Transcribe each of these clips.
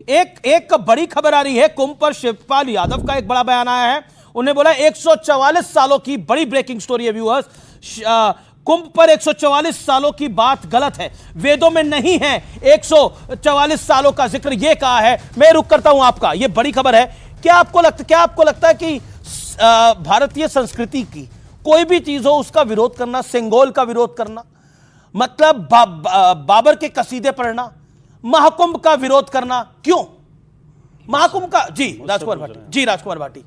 एक बड़ी खबर आ रही है, कुंभ पर शिवपाल यादव का एक बड़ा बयान आया है। उन्हें बोला 144 सालों की बड़ी ब्रेकिंग स्टोरी है व्यूअर्स, कुंभ पर 144 सालों की बात गलत है, वेदों में नहीं है 144 सालों का जिक्र, यह कहा है। मैं रुक करता हूं आपका, यह बड़ी खबर है। क्या आपको लगता है कि भारतीय संस्कृति की कोई भी चीज हो उसका विरोध करना, सेंगोल का विरोध करना, मतलब बाबर के कसीदे पढ़ना, महाकुंभ का विरोध करना, क्यों महाकुंभ का? जी राजकुमार भाटी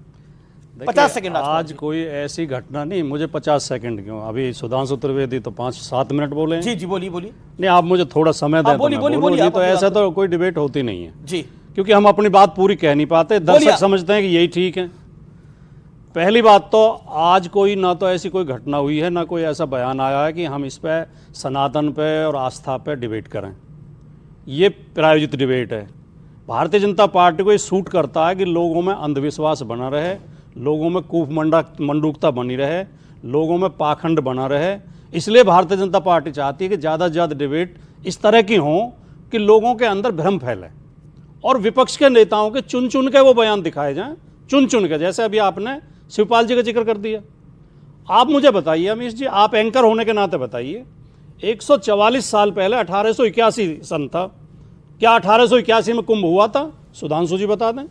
50 सेकंड। आज कोई ऐसी घटना नहीं, मुझे 50 सेकंड क्यों, अभी सुधांशु त्रिवेदी तो 5-7 मिनट बोले। जी बोलिए। नहीं, आप मुझे थोड़ा समय दें। बोलिए। तो ऐसा तो कोई डिबेट होती नहीं है जी, क्योंकि हम अपनी बात पूरी कह नहीं पाते, दर्शक समझते हैं कि यही ठीक है। पहली बात तो आज कोई ना तो ऐसी कोई घटना हुई है, ना कोई ऐसा बयान आया है कि हम इस पे सनातन पे और आस्था पे डिबेट करें। ये प्रायोजित डिबेट है। भारतीय जनता पार्टी को ये सूट करता है कि लोगों में अंधविश्वास बना रहे, लोगों में कूप मंडूकता बनी रहे, लोगों में पाखंड बना रहे। इसलिए भारतीय जनता पार्टी चाहती है कि ज़्यादा से ज़्यादा डिबेट इस तरह की हों कि लोगों के अंदर भ्रम फैले और विपक्ष के नेताओं के चुन चुन के वो बयान दिखाए जाएं, चुन चुन के। जैसे अभी आपने शिवपाल जी का जिक्र कर दिया। आप मुझे बताइए अमीश जी, आप एंकर होने के नाते बताइए, 144 साल पहले 1881 सन था, क्या 1881 में कुंभ हुआ था? सुधांशु जी बता दें।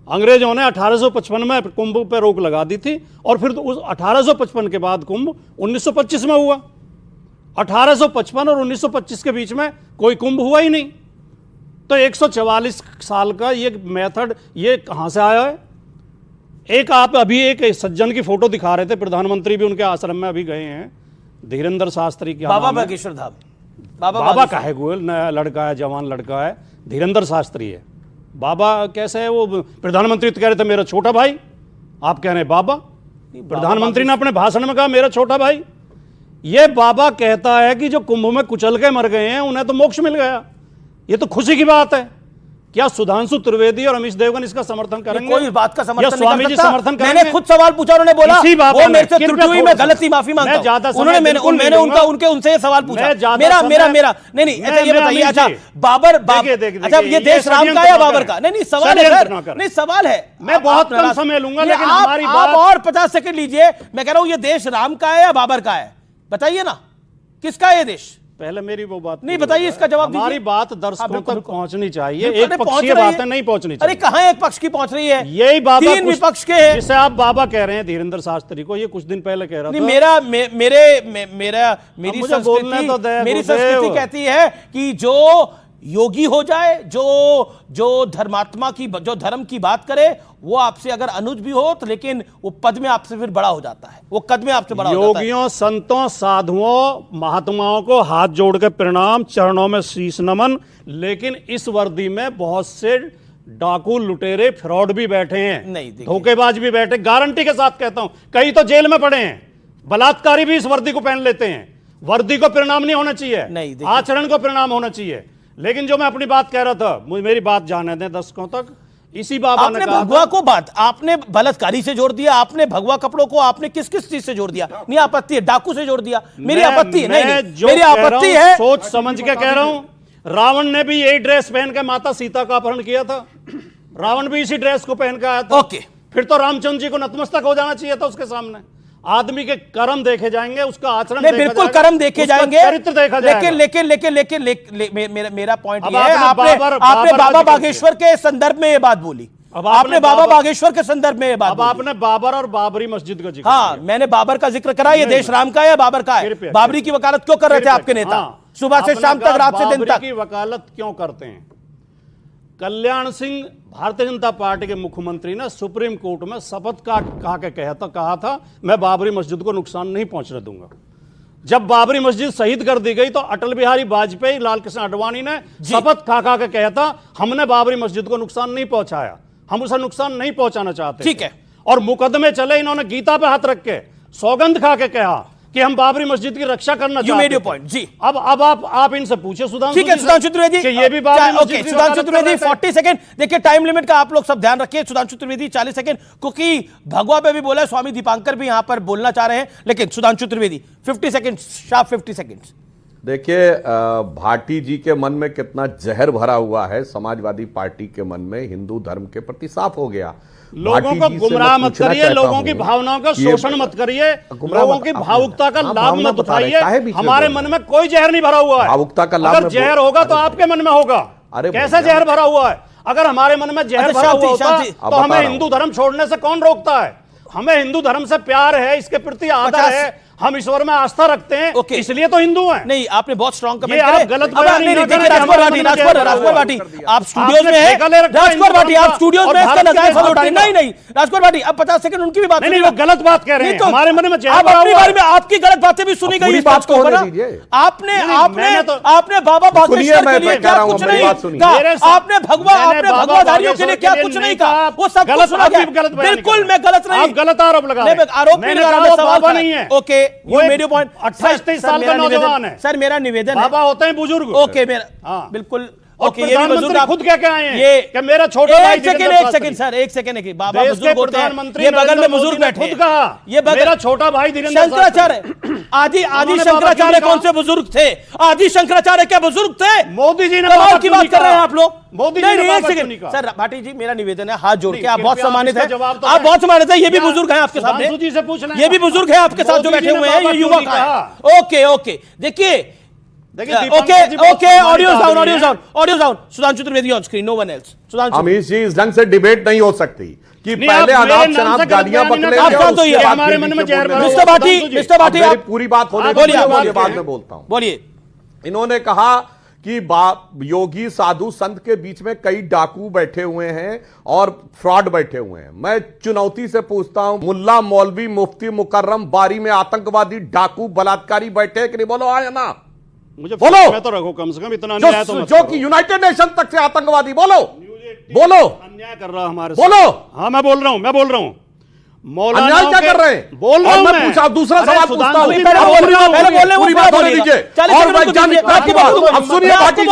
अंग्रेजों ने 1855 में कुंभ पर रोक लगा दी थी और फिर उस 1855 के बाद कुंभ 1925 में हुआ। 1855 और 1925 के बीच में कोई कुंभ हुआ ही नहीं। तो 144 साल का ये मेथड ये कहां से आया है? एक आप अभी एक सज्जन की फोटो दिखा रहे थे, प्रधानमंत्री भी उनके आश्रम में अभी गए हैं, धीरेन्द्र शास्त्री की, बाबा बागेश्वर धाम। बाबा का है, गोयल नया लड़का है, जवान लड़का है, धीरेन्द्र शास्त्री है। बाबा कैसे है? वो प्रधानमंत्री तो कह रहे थे मेरा छोटा भाई, आप कह रहे हैं बाबा। प्रधानमंत्री ने अपने भाषण में कहा मेरा छोटा भाई। ये बाबा कहता है कि जो कुंभ में कुचल के मर गए हैं उन्हें तो मोक्ष मिल गया। ये तो खुशी की बात है। क्या सुधांशु त्रिवेदी और अमीश देवगन इसका समर्थन करेंगे? कोई बात का समर्थन स्वामी जी समर्थन करेंगे? मैंने खुद सवाल पूछा, उन्होंने बोला वो मेरे से त्रुटि हुई, मैं गलती माफी मांगता हूं। मैंने उनसे सवाल पूछा। मेरा नहीं अच्छा ये बताइए, अच्छा बाबर, अच्छा ये देश राम का या बाबर का? नहीं सवाल है सर, नहीं सवाल है। मैं बहुत कम समय लूंगा, लेकिन हमारी बात और 50 सेकंड लीजिए। मैं कह रहा हूं ये देश राम का है या बाबर का है? बताइए ना, किसका है ये देश? पहले मेरी वो बात नहीं बताइए, इसका जवाब हमारी बात दर्शकों तक पहुंचनी चाहिए, एक पक्षीय बातें नहीं पहुंचनी चाहिए। अरे कहाँ एक पक्ष की पहुंच रही है? यही बाबा तीन विपक्ष के हैं, जिसे आप बाबा कह रहे हैं धीरेन्द्र शास्त्री को, ये कुछ दिन पहले कह रहा था। मेरी संस्कृति कहती है कि जो योगी हो जाए, जो धर्मात्मा की, जो धर्म की बात करे, वो आपसे अगर अनुज भी हो तो, लेकिन वो पद में आपसे फिर बड़ा हो जाता है, वो कद में आपसे बड़ा हो जाता है। योगियों, संतों, साधुओं, महात्माओं को हाथ जोड़ के प्रणाम, चरणों में शीश नमन। लेकिन इस वर्दी में बहुत से डाकू, लुटेरे, फ्रॉड भी बैठे हैं, धोखेबाज भी बैठे। गारंटी के साथ कहता हूं, कई तो जेल में पड़े हैं, बलात्कारी भी इस वर्दी को पहन लेते हैं। वर्दी को प्रणाम नहीं होना चाहिए, आचरण को प्रणाम होना चाहिए। लेकिन जो मैं अपनी बात कह रहा था, मेरी बात जाने दें दर्शकों तक। इसी बाबा ने कहा, भगवा को बात आपने बलात्कारी से जोड़ दिया, आपने भगवा कपड़ों को आपने किस चीज से जोड़ दिया? नहीं आपत्ति है, डाकू से जोड़ दिया, मेरी आपत्ति नहीं, मेरी आपत्ति है, सोच समझ के कह रहा हूं। रावण ने भी यही ड्रेस पहन के माता सीता का अपहरण किया था, रावण भी इसी ड्रेस को पहन के आया था। ओके, फिर तो रामचंद्र जी को नतमस्तक हो जाना चाहिए था उसके सामने। आदमी के कर्म देखे जाएंगे, उसका आचरण नहीं, बिल्कुल कर्म देखे जाएंगे, चरित्र देखा जाएगा। लेकिन मेरा पॉइंट ये है, आपने बाबा बागेश्वर के संदर्भ में ये बात बोली, आपने बाबा बागेश्वर के संदर्भ में ये बात बोली। आपने बाबर और बाबरी मस्जिद का जिक्र, हाँ मैंने बाबर का जिक्र करा। ये देश राम का है या बाबर का है? बाबरी की वकालत क्यों कर रहे थे आपके नेता? सुबह से शाम तक, रात से दिन तक की वकालत क्यों करते हैं? कल्याण सिंह भारतीय जनता पार्टी के मुख्यमंत्री ने सुप्रीम कोर्ट में शपथ कहा था मैं बाबरी मस्जिद को नुकसान नहीं पहुंचने दूंगा। जब बाबरी मस्जिद शहीद कर दी गई तो अटल बिहारी वाजपेयी, लाल कृष्ण आडवाणी ने शपथ खा के कहा था हमने बाबरी मस्जिद को नुकसान नहीं पहुंचाया, हम उसे नुकसान नहीं पहुंचाना चाहते। ठीक है। और मुकदमे चले, इन्होंने गीता पे हाथ रख के सौगंध खा के कहा कि हम बाबरी मस्जिद की रक्षा करना चाहते हैं। You made your point, जी। अब आप इनसे पूछे सुधांशु, ठीक है सुधांशु त्रिवेदी, ये भी बाबरी मस्जिद की सुधांशु त्रिवेदी 40 सेकंड। देखिए टाइम लिमिट का आप लोग सब ध्यान रखिए। सुधांशु त्रिवेदी 40 सेकंड, क्योंकि भगवा पे भी बोला है, स्वामी दीपांकर भी यहां पर बोलना चाह रहे हैं, लेकिन Sudhanshu Trivedi 50 second, sharp 50 second. देखिए, भाटी जी के मन में कितना जहर भरा हुआ है, समाजवादी पार्टी के मन में हिंदू धर्म के प्रति साफ हो गया। लोगों को गुमराह मत करिए, लोगों की भावनाओं का शोषण मत करिए, लोगों की भावुकता का लाभ मत उठाइए। हमारे मन में कोई जहर नहीं भरा हुआ है। भावुकता का लाभ अगर जहर होगा तो आपके मन में होगा। अरे कैसे जहर भरा हुआ है? अगर हमारे मन में जहर भरा हुआ होता तो हमें हिंदू धर्म छोड़ने से कौन रोकता है? हमें हिंदू धर्म से प्यार है, इसके प्रति आदर है, हम ईश्वर में आस्था रखते हैं, इसलिए तो हिंदू हैं। नहीं, आपने बहुत स्ट्रॉन्ग कमेंट आप गलत बयान नहीं देखिए। राजकुमार भाटी आप स्टूडियोज में हैं। राजकुमार भाटी आप स्टूडियोज में इसका नजायज फायदा उठाएं। नहीं राजकुमार भाटी अब 50 सेकंड उनकी भी बात नहीं, वो गलत बात कह रहे हैं। हमारे मन में आप अपनी बारे में आपकी गलत बातें भी सुनी गई इस बात को। आपने बाबा भागेश्वर के लिए क्या कुछ नहीं कहा, आपने भगवाधारियों के लिए क्या कुछ नहीं कहा, वो सब कुछ सुना गया। बिल्कुल मैं गलत नहीं, आप गलत आरोप लगा रहे हैं। आरोप नहीं लगा रहा, सवाल नहीं है। ओके, वो 28-23 साल का नौजवान है सर। मेरा निवेदन है, बाबा होते हैं बुजुर्ग। ओके, मेरा बिल्कुल ओके। ये भी बुजुर्ग आप खुद क्या आए हैं ये कि मेरा छोटा भाई। एक सेकंड सर, एक सेकंड है। बाबा बुजुर्ग होते हैं, ये बगल में बुजुर्ग बैठे खुद कहा, ये मेरा छोटा भाई धीरेन्द्र शंकराचार्य। आदि शंकराचार्य कौन से बुजुर्ग थे? आदि शंकराचार्य क्या बुजुर्ग थे? मोदी जी ने की बात कर रहे हैं आप लोग। मोदी नहीं, एक सेकंड सर। भाटी जी मेरा निवेदन है, हाथ जोड़ के, आप बहुत सम्मानित हैं, आप बहुत सम्मानित हैं। ये भी बुजुर्ग हैं आपके सामने, ये भी बुजुर्ग हैं आपके साथ जो बैठे हुए हैं, ये युवक हैं। ओके देखिए, okay, audio down. Sudhanshu Trivedi on screen, no one else. Sudhanshu, Amish ji, इस ढंग से डिबेट नहीं हो सकती कि पहले अनाप शनाप गालियां बकले हमारे मन में जहर भरा। मिस्टर भाटी आप पूरी बात होने दीजिए, बाद में बोलता हूं। बोलिए। इन्होंने कहा कि योगी साधु संत के बीच में कई डाकू बैठे हुए हैं और फ्रॉड बैठे हुए हैं। मैं चुनौती से पूछता हूं, मुल्ला मौलवी मुफ्ती मुकर्रम बारी में आतंकवादी डाकू बलात्कारी बैठे कि नहीं? बोलो हाँ या ना? मुझे बोलो। मैं तो रखो कम से कम इतना अन्याय तो जो कि यूनाइटेड नेशन तक से आतंकवादी। बोलो अन्याय कर रहा हमारे। बोलो। हाँ मैं बोल रहा हूं अन्याय क्या कर रहे हैं? बोल रहा हूं मैं। पूछा, दूसरा सवाल पूछता हूं। पूरी बात होने दीजिए और वैज्ञानिकता की बात। अब सुनिए भाटी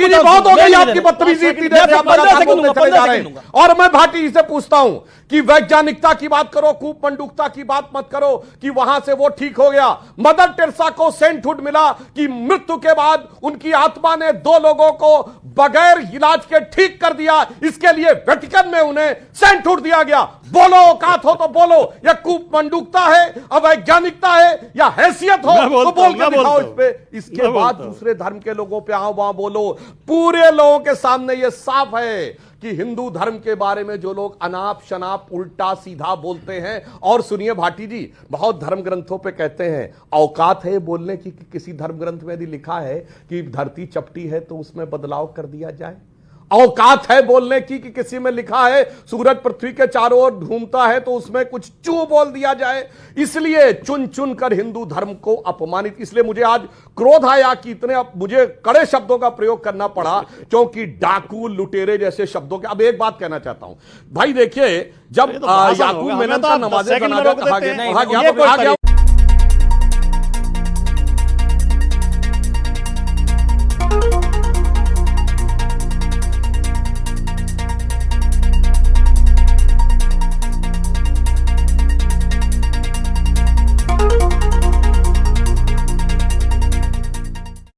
जी, बहुत हो गई आपकी बदतमीजी। इतनी देर से आप लगातार बोलते चले जा रहे हैं और मैं भाटी जी से पूछता हूं कि वैज्ञानिकता की बात करो, कूपमंडूकता की बात मत करो कि वहां से वो ठीक हो गया। मदर टेरेसा को सेंटहुड मिला कि मृत्यु के बाद उनकी आत्मा ने 2 लोगों को बगैर इलाज के ठीक कर दिया। इसके लिए वेटिकन में उन्हें सेंटहुड दिया गया। बोलो, औकात हो तो बोलो। या कूपमंडूकता है, अवैज्ञानिकता है, या हैसियत हो तो बोल के दिखाओ इस पे। इसके बाद दूसरे धर्म के लोगों पे आओ वहां बोलो। पूरे लोगों के सामने यह साफ है कि हिंदू धर्म के बारे में जो लोग अनाप शनाप उल्टा सीधा बोलते हैं। और सुनिए भाटी जी, बहुत धर्म ग्रंथों पे कहते हैं औकात है बोलने की कि किसी धर्म ग्रंथ में यदि लिखा है कि धरती चपटी है तो उसमें बदलाव कर दिया जाए। औकात है बोलने की कि किसी में लिखा है सूरज पृथ्वी के चारों ओर घूमता है तो उसमें कुछ चू बोल दिया जाए। इसलिए चुन चुन कर हिंदू धर्म को अपमानित, इसलिए मुझे आज क्रोध आया कि इतने मुझे कड़े शब्दों का प्रयोग करना पड़ा, क्योंकि डाकू लुटेरे जैसे शब्दों के। अब एक बात कहना चाहता हूं भाई, देखिए जब याकूब मेनन का नमाज़े जनाजा कहा गया